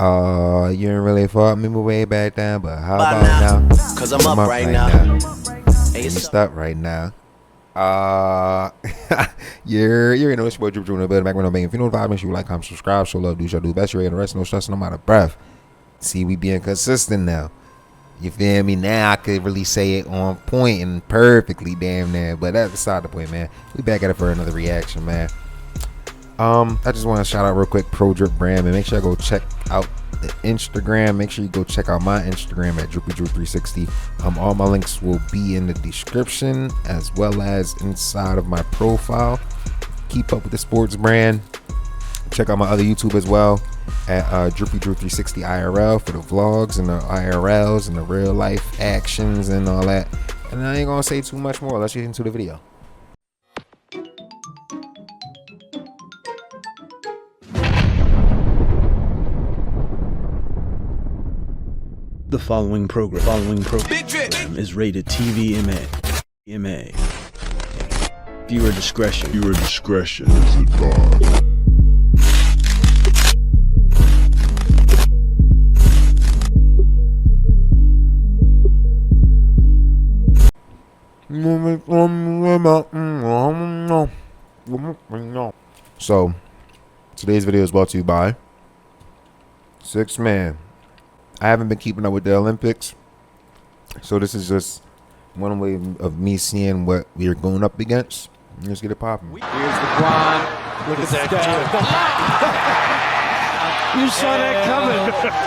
You didn't really fought me way back then, but how about now? Cause I'm up right now. Hey, you stuck right now. you're in the boy Drip in the building back when I'm making. If you know the vibe, make sure you like, comment, subscribe, show love, do your do best, you're the rest, no stress, no out of breath. See, we being consistent now. You feel me? Now I could really say it on point and perfectly damn near, but that's beside the point, man. We back at it for another reaction, man. I just want to shout out real quick Pro Drip brand, and make sure I go check out the Instagram. Make sure you go check out my Instagram at DriPPie360. All my links will be in the description as well as inside of my profile. Keep up with the sports brand. Check out my other YouTube as well at DriPPie360 IRL for the vlogs and the IRLs and the real life actions and all that. And I ain't gonna say too much more. Let's get into the video. The following program is rated TV MA. Viewer discretion is advised. So today's video is brought to you by 6 Man. I haven't been keeping up with the Olympics, so this is just one way of me seeing what we are going up against. Let's get it popping. Here's LeBron. Look at that. You saw that coming.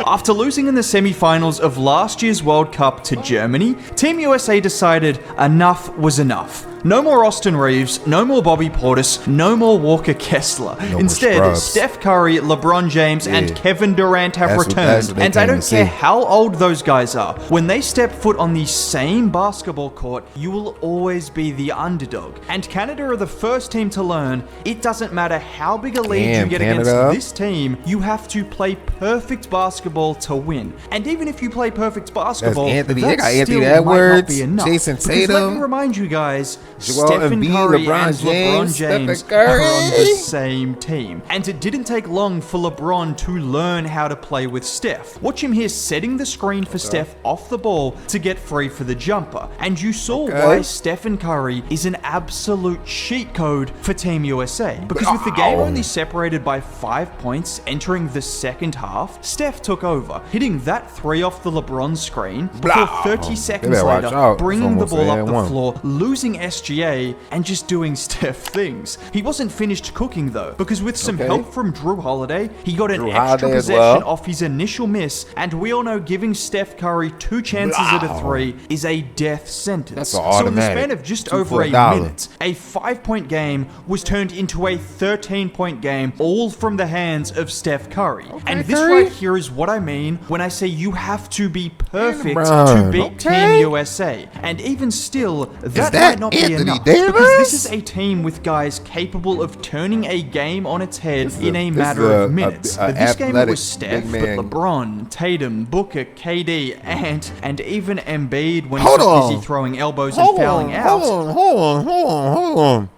After losing in the semi-finals of last year's World Cup to Germany, Team USA decided enough was enough. No more Austin Reeves, no more Bobby Portis, no more Walker Kessler. Instead, Steph Curry, LeBron James, and Kevin Durant have returned. And I don't care how old those guys are. When they step foot on the same basketball court, you will always be the underdog. And Canada are the first team to learn, it doesn't matter how big a lead you get against this team, you have to play perfect basketball to win. And even if you play perfect basketball, that still might not be enough. Jason Tatum. Because let me remind you guys, Stephen Curry and LeBron James are on the same team. And it didn't take long for LeBron to learn how to play with Steph. Watch him here setting the screen for Steph off the ball to get free for the jumper. And you saw why Stephen Curry is an absolute cheat code for Team USA. Because with the game only separated by 5 points entering the second half, Steph took over, hitting that 3 off the LeBron screen before 30 seconds later bringing the ball up the floor, losing SGA, and just doing Steph things. He wasn't finished cooking though, because with some help from Drew Holiday, he got an extra possession off his initial miss, and we all know giving Steph Curry 2 chances at a 3 is a death sentence. So in the span of just over a minute, a 5-point game was turned into a 13-point game, all from the hands of Steph Curry. And this right here is what I mean when I say you have to be perfect to beat Team USA. And even still, that might not be enough, because this is a team with guys capable of turning a game on its head in a matter of minutes. But this game it was Steph, but LeBron, Tatum, Booker, KD, and even Embiid when he's busy throwing elbows and fouling out. Hold on.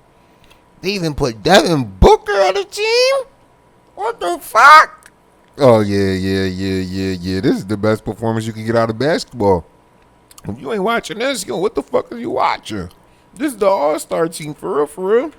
They even put Devin Booker on the team? What the fuck? Oh, yeah. This is the best performance you can get out of basketball. If you ain't watching this, yo, what the fuck are you watching? This is the all-star team, for real.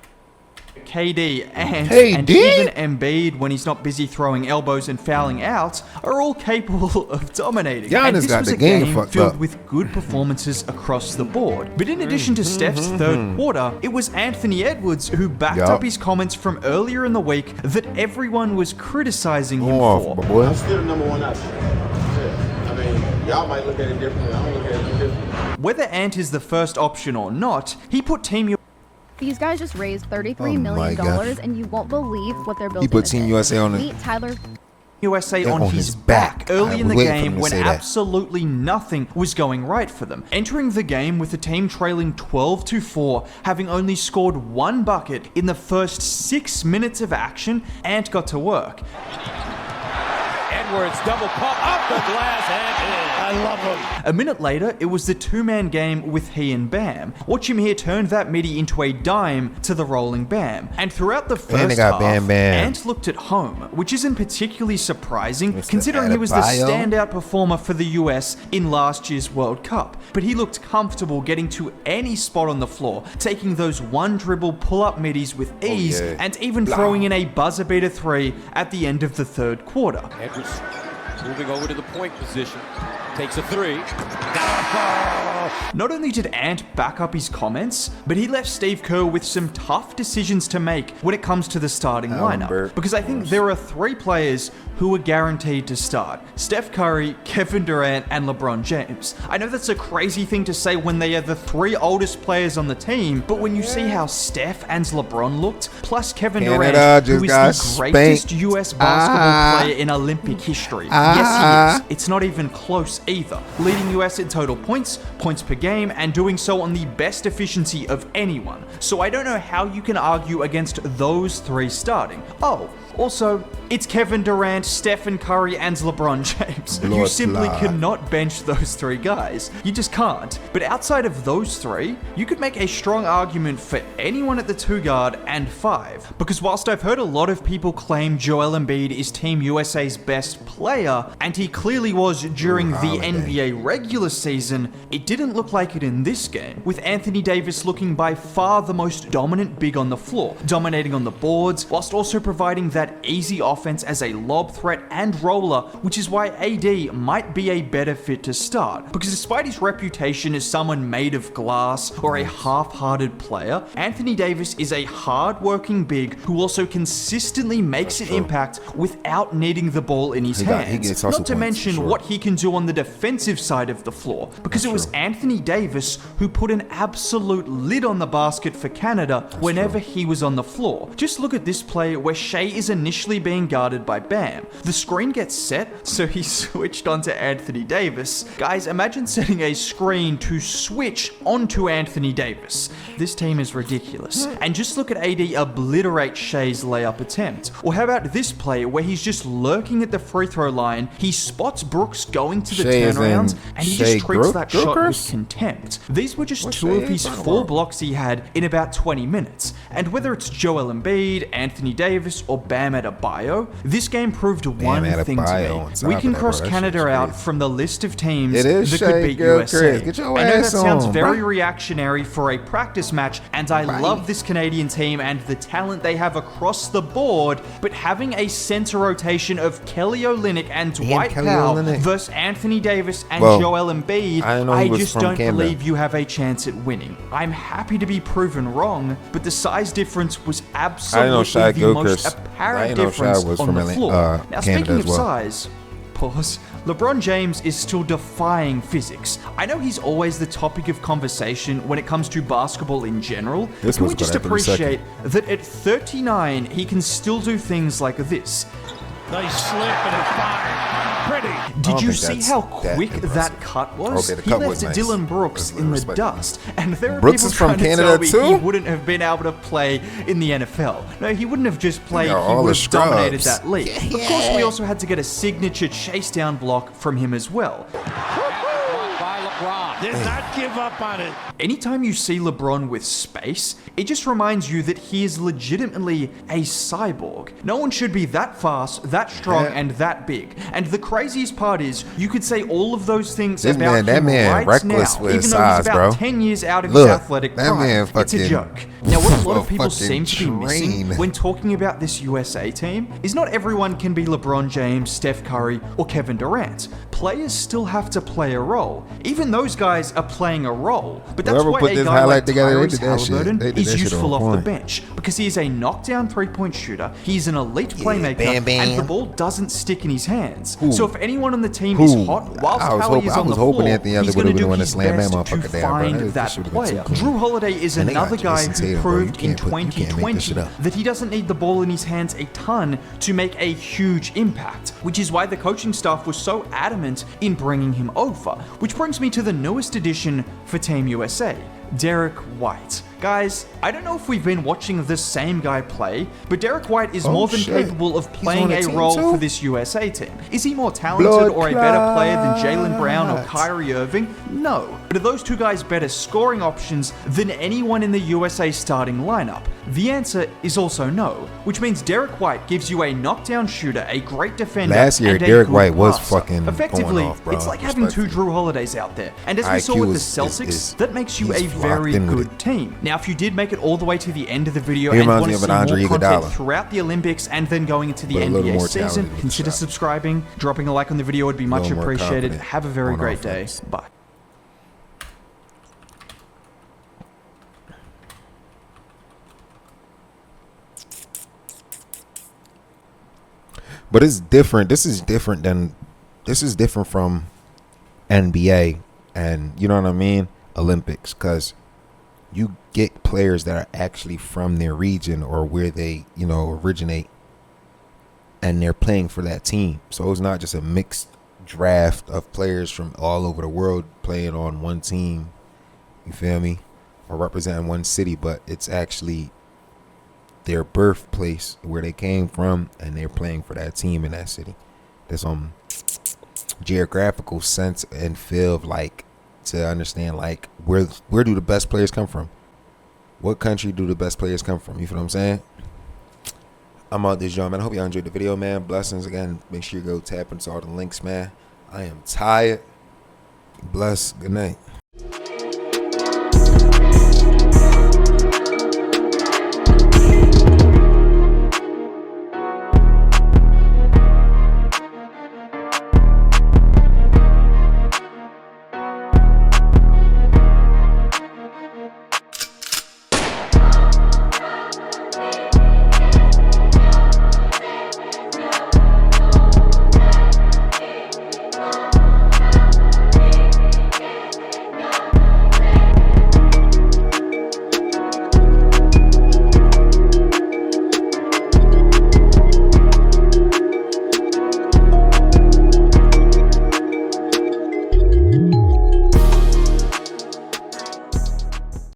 KD and even Embiid, when he's not busy throwing elbows and fouling out, are all capable of dominating. And this was a game filled with good performances across the board. But in addition to Steph's third quarter, it was Anthony Edwards who backed up his comments from earlier in the week that everyone was criticizing him for. I'm still the number 1 option. I mean, y'all might look at it differently. I'm looking at it differently. Whether Ant is the first option or not, he put Team These guys just raised $33 million, and you won't believe what they're building. He put Team USA on USA on his back early in the game when absolutely nothing was going right for them. Entering the game with the team trailing 12-4, having only scored 1 bucket in the first 6 minutes of action, Ant got to work. Edwards, double pump, up the glass and in. I love him. A minute later, it was the two-man game with he and Bam. Watch him here turn that midi into a dime to the rolling Bam. And throughout the first half, Ant looked at home, which isn't particularly surprising considering he was the standout performer for the US in last year's World Cup. But he looked comfortable getting to any spot on the floor, taking those one dribble pull-up middies with ease, and even throwing in a buzzer-beater three at the end of the third quarter. Edwards moving over to the point position. Takes a three. Not only did Ant back up his comments, but he left Steve Kerr with some tough decisions to make when it comes to the starting lineup. Because I think there are three players who are guaranteed to start: Steph Curry, Kevin Durant, and LeBron James. I know that's a crazy thing to say when they are the three oldest players on the team, but when you see how Steph and LeBron looked, plus Kevin Durant, who is the greatest US basketball player in Olympic history. Yes, he is. It's not even close either. Leading US in total points, points per game, and doing so on the best efficiency of anyone. So I don't know how you can argue against those three starting. Oh, also, it's Kevin Durant, Stephen Curry, and LeBron James. You simply cannot bench those three guys. You just can't. But outside of those three, you could make a strong argument for anyone at the 2 guard and 5. Because whilst I've heard a lot of people claim Joel Embiid is Team USA's best player, and he clearly was during the NBA regular season, it didn't look like it in this game, with Anthony Davis looking by far the most dominant big on the floor, dominating on the boards, whilst also providing that easy offense as a lob threat and roller, which is why AD might be a better fit to start. Because despite his reputation as someone made of glass or a half-hearted player, Anthony Davis is a hard-working big who also consistently makes an impact without needing the ball in his hands. Not to mention what he can do on the defensive side of the floor, because it was Anthony Davis who put an absolute lid on the basket for Canada whenever he was on the floor. Just look at this play where Shea is initially being guarded by Bam. The screen gets set, so he switched onto Anthony Davis. Guys, imagine setting a screen to switch onto Anthony Davis. This team is ridiculous. And just look at AD obliterate Shea's layup attempt. Or how about this play where he's just lurking at the free throw line, he spots Brooks going to the turnaround, and he just treats that shot with contempt. These were just 2 of his 4 blocks he had in about 20 minutes. And whether it's Joel Embiid, Anthony Davis, or Bam Adebayo, this game proved one thing to me. We can cross Canada out from the list of teams that could beat USA. I know that sounds very reactionary for a practice match, and I love this Canadian team and the talent they have across the board, but having a center rotation of Kelly Olynyk and Dwight Powell versus Anthony Davis and Joel Embiid, I just don't believe you have a chance at winning. I'm happy to be proven wrong, but the size difference was absolutely the most apparent difference on the floor. Now, speaking of size, pause, LeBron James is still defying physics. I know he's always the topic of conversation when it comes to basketball in general, but can we just appreciate that at 39, he can still do things like this? Nice slip and a fire. Pretty. Did you see how quick that cut was? He left Dylan Brooks in the dust. And there are people trying to tell me he wouldn't have been able to play in the NFL. No, he wouldn't have just played, he would have dominated that league. Of course, we also had to get a signature chase down block from him as well. Did not give up on it. Anytime you see LeBron with space, it just reminds you that he is legitimately a cyborg. No one should be that fast, that strong, and that big. And the craziest part is, you could say all of those things about him right now, even though he's about 10 years out of his athletic prime. It's a joke. Now, what a lot of people seem to be missing when talking about this USA team is not everyone can be LeBron James, Steph Curry, or Kevin Durant. Players still have to play a role. Even those guys are playing a role. But that's why a guy like Tyrese Halliburton is useful off the bench, because he is a knockdown three-point shooter, he's an elite playmaker, and the ball doesn't stick in his hands. So if anyone on the team is hot whilst Hallie is on the floor, he's going to do his best to find that player. Drew Holiday is another guy who proved in 2020 that he doesn't need the ball in his hands a ton to make a huge impact, which is why the coaching staff was so adamant in bringing him over. Which brings me to the newest addition for Team USA, Derek White. Guys, I don't know if we've been watching the same guy play, but Derek White is more than capable of playing a role for this USA team. Is he more talented or a better player than Jaylen Brown or Kyrie Irving? No. But are those two guys better scoring options than anyone in the USA starting lineup? The answer is also no, which means Derek White gives you a knockdown shooter, a great defender, last year, and a Derek good White was passer. fucking Effectively, going off, bro. it's like having two Drew Holidays out there. And as we saw with the Celtics, that makes you a very good team. Now, if you did make it all the way to the end of the video and want to see more content throughout the Olympics and then going into the NBA season, consider subscribing. Dropping a like on the video would be much appreciated. Have a very great day. Bye. But it's different. This is different from NBA and, you know what I mean, Olympics, because you get players that are actually from their region or where they, you know, originate, and they're playing for that team. So it's not just a mixed draft of players from all over the world playing on one team, you feel me, or representing one city, but it's actually their birthplace, where they came from, and they're playing for that team in that city. There's some geographical sense and feel of, like, to understand, like, where do the best players come from? What country do the best players come from? You feel what I'm saying? I'm out this joint, man. I hope y'all enjoyed the video, man. Blessings again. Make sure you go tap into all the links, man. I am tired. Bless. Good night.